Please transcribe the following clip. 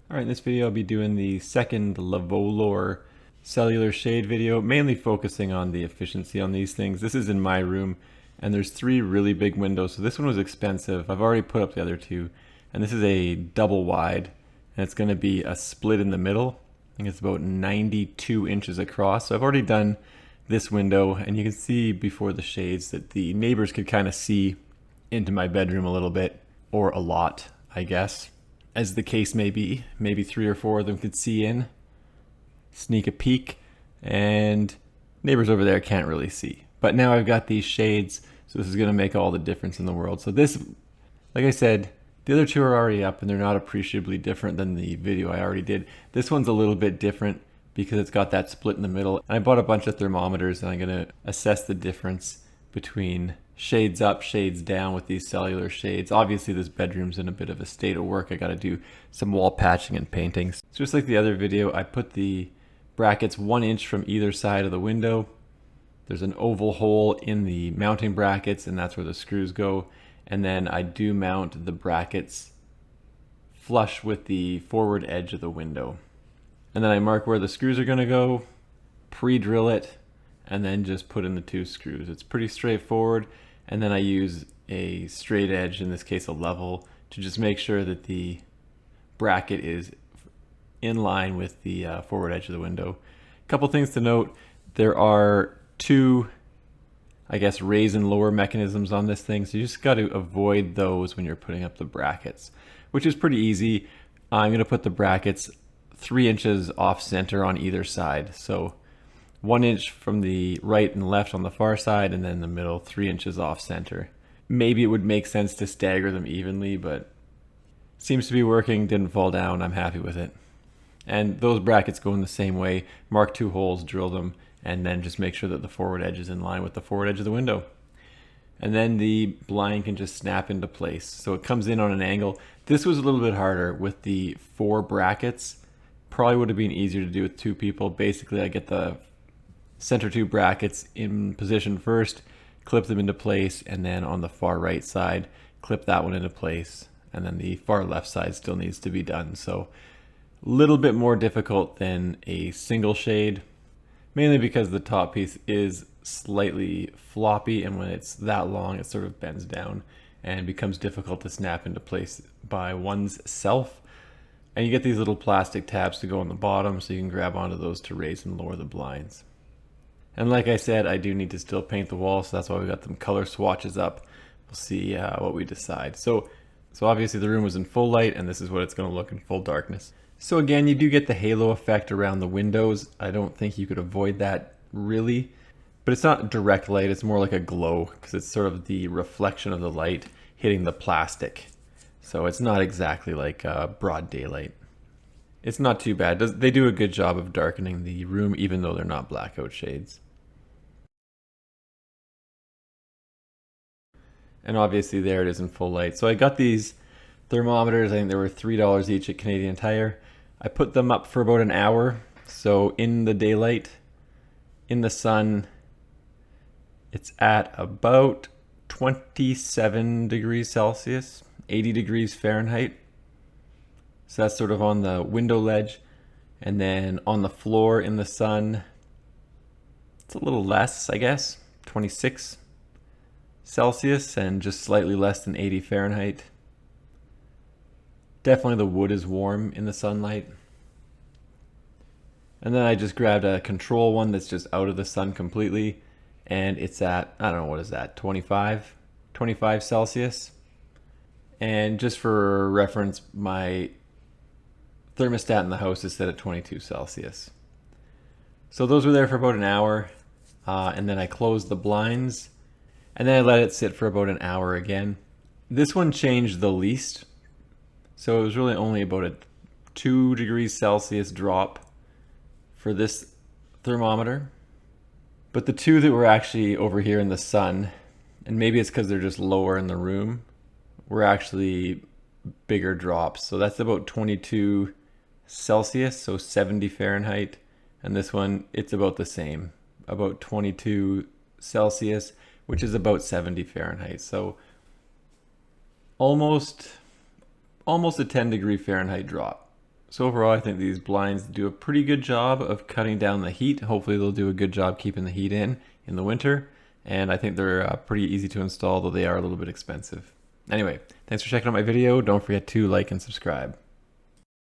Alright, in this video I'll be doing the second Cellular cellular shade video, mainly focusing on the efficiency on these things. This is in my room, and there's three really big windows, so this one was expensive. I've already put up the other two, and this is a double wide, and it's going to be a split in the middle. I think it's about 92 inches across, so I've already done this window, and you can see before the shades that the neighbors could kind of see into my bedroom a little bit, or a lot, I guess. As the case may be, maybe 3 or 4 of them could see in, sneak a peek, and neighbors over there can't really see. But now I've got these shades, so this is going to make all the difference in the world. So this, like I said, the other two are already up and they're not appreciably different than the video I already did. This one's a little bit different because it's got that split in the middle. I bought a bunch of thermometers and I'm going to assess the difference between shades up, shades down with these cellular shades. Obviously this bedroom's in a bit of a state of work. I got to do some wall patching and painting. So just like the other video, I put the brackets 1 inch from either side of the window. There's an oval hole in the mounting brackets and that's where the screws go. And then I do mount the brackets flush with the forward edge of the window. And then I mark where the screws are going to go, pre-drill it, and then just put in the 2 screws. It's pretty straightforward. And then I use a straight edge, in this case a level, to just make sure that the bracket is in line with the forward edge of the window. A couple things to note: there are 2, I guess, raise and lower mechanisms on this thing, so you just got to avoid those when you're putting up the brackets, which is pretty easy. I'm going to put the brackets 3 inches off center on either side, so 1 inch from the right and left on the far side, and then the middle 3 inches off center. Maybe it would make sense to stagger them evenly, but seems to be working. Didn't fall down. I'm happy with it. And those brackets go in the same way. Mark 2 holes, drill them, and then just make sure that the forward edge is in line with the forward edge of the window. And then the blind can just snap into place. So it comes in on an angle. This was a little bit harder with the 4 brackets. Probably would have been easier to do with 2 people. Basically, I get the center 2 brackets in position first, clip them into place, and then on the far right side, clip that one into place. And then the far left side still needs to be done. So a little bit more difficult than a single shade, mainly because the top piece is slightly floppy, and when it's that long, it sort of bends down and becomes difficult to snap into place by one's self. And you get these little plastic tabs to go on the bottom, so you can grab onto those to raise and lower the blinds. And like I said, I do need to still paint the wall, so that's why we got them color swatches up. We'll see what we decide. So obviously the room was in full light, and this is what it's going to look in full darkness. So again, you do get the halo effect around the windows. I don't think you could avoid that really, but it's not direct light. It's more like a glow because it's sort of the reflection of the light hitting the plastic. So it's not exactly like broad daylight. It's not too bad. They do a good job of darkening the room, even though they're not blackout shades. And obviously there it is in full light. So I got these thermometers. I think they were $3 each at Canadian Tire. I put them up for about an hour. So in the daylight, in the sun, it's at about 27 degrees Celsius, 80 degrees Fahrenheit. So that's sort of on the window ledge. And then on the floor in the sun, it's a little less, I guess, 26 Celsius and just slightly less than 80 Fahrenheit. Definitely the wood is warm in the sunlight. And then I just grabbed a control one that's just out of the sun completely, and it's at, I don't know, what is that, 25 Celsius. And just for reference, my thermostat in the house is set at 22 Celsius. So those were there for about an hour, and then I closed the blinds, and then I let it sit for about an hour again. This one changed the least, so it was really only about a 2 degrees Celsius drop for this thermometer. But the 2 that were actually over here in the sun, and maybe it's because they're just lower in the room, were actually bigger drops. So that's about 22 Celsius, so 70 Fahrenheit. And this one, it's about the same, about 22 Celsius, which is about 70 Fahrenheit. So almost a 10 degree Fahrenheit drop. So overall, I think these blinds do a pretty good job of cutting down the heat. Hopefully they'll do a good job keeping the heat in the winter. And I think they're pretty easy to install, though they are a little bit expensive. Anyway, thanks for checking out my video. Don't forget to like and subscribe.